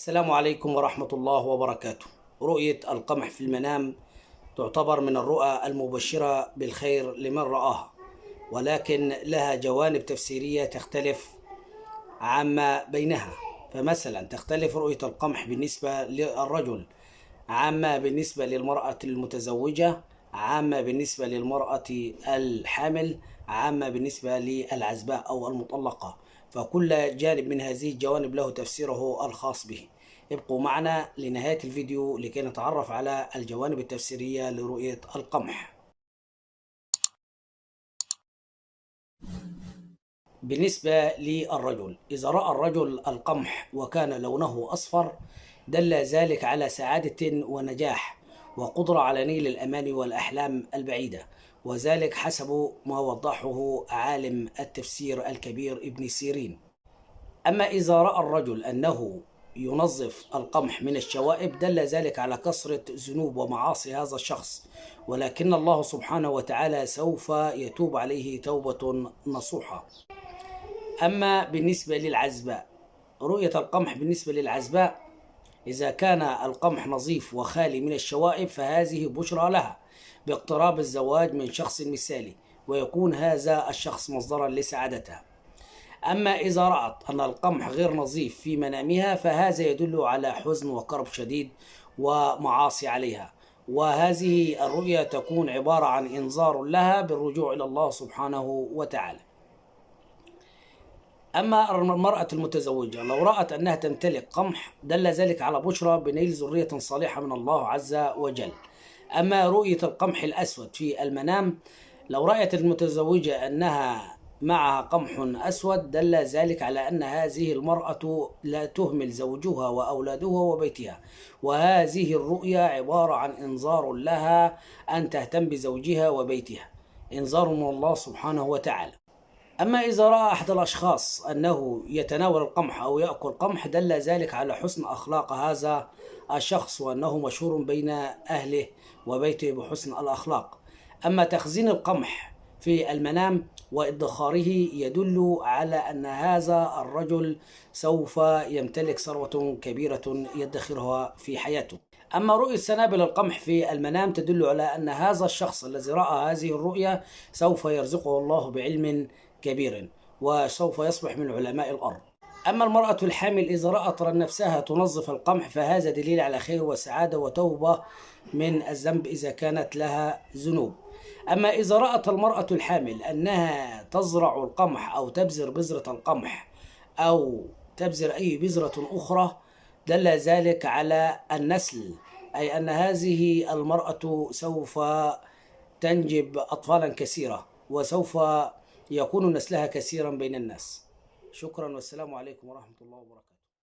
السلام عليكم ورحمة الله وبركاته. رؤية القمح في المنام تعتبر من الرؤى المبشرة بالخير لمن رآها، ولكن لها جوانب تفسيرية تختلف عما بينها. فمثلا تختلف رؤية القمح بالنسبة للرجل، عامة بالنسبة للمرأة المتزوجة، عامة بالنسبة للمرأة الحامل، عامة بالنسبة للعزباء أو المطلقة. فكل جانب من هذه الجوانب له تفسيره الخاص به. ابقوا معنا لنهاية الفيديو لكي نتعرف على الجوانب التفسيرية لرؤية القمح. بالنسبة للرجل، إذا رأى الرجل القمح وكان لونه أصفر دل ذلك على سعادة ونجاح وقدرة على نيل الأماني والأحلام البعيدة، وذلك حسب ما وضحه عالم التفسير الكبير ابن سيرين. أما إذا رأى الرجل أنه ينظف القمح من الشوائب دل ذلك على كثرة ذنوب ومعاصي هذا الشخص، ولكن الله سبحانه وتعالى سوف يتوب عليه توبة نصوحة. أما بالنسبة للعزباء، رؤية القمح بالنسبة للعزباء إذا كان القمح نظيف وخالي من الشوائب فهذه بشرى لها باقتراب الزواج من شخص مثالي، ويكون هذا الشخص مصدرا لسعادتها. أما إذا رأت أن القمح غير نظيف في منامها فهذا يدل على حزن وكرب شديد ومعاصي عليها، وهذه الرؤية تكون عبارة عن إنذار لها بالرجوع إلى الله سبحانه وتعالى. أما المرأة المتزوجة لو رأت أنها تمتلك قمح دل ذلك على بشرى بنيل ذرية صالحة من الله عز وجل. أما رؤية القمح الأسود في المنام، لو رأت المتزوجة أنها معها قمح أسود دل ذلك على أن هذه المرأة لا تهمل زوجها وأولادها وبيتها، وهذه الرؤيا عبارة عن إنذار لها أن تهتم بزوجها وبيتها، إنذار من الله سبحانه وتعالى. أما إذا رأى أحد الأشخاص أنه يتناول القمح أو يأكل قمح دل ذلك على حسن أخلاق هذا الشخص، وأنه مشهور بين أهله وبيته بحسن الأخلاق. أما تخزين القمح في المنام وادخاره يدل على أن هذا الرجل سوف يمتلك ثروة كبيرة يدخرها في حياته. أما رؤية سنابل القمح في المنام تدل على أن هذا الشخص الذي رأى هذه الرؤيا سوف يرزقه الله بعلم كبير وسوف يصبح من علماء الأرض. أما المرأة الحامل إذا رأت نفسها تنظف القمح فهذا دليل على خير وسعادة وتوبة من الذنب إذا كانت لها ذنوب. أما إذا رأت المرأة الحامل أنها تزرع القمح أو تبذر بذرة القمح أو تبذر أي بذرة أخرى دل ذلك على النسل، أي أن هذه المرأة سوف تنجب أطفالا كثيرة وسوف يكون نسلها كثيرا بين الناس. شكرا والسلام عليكم ورحمة الله وبركاته.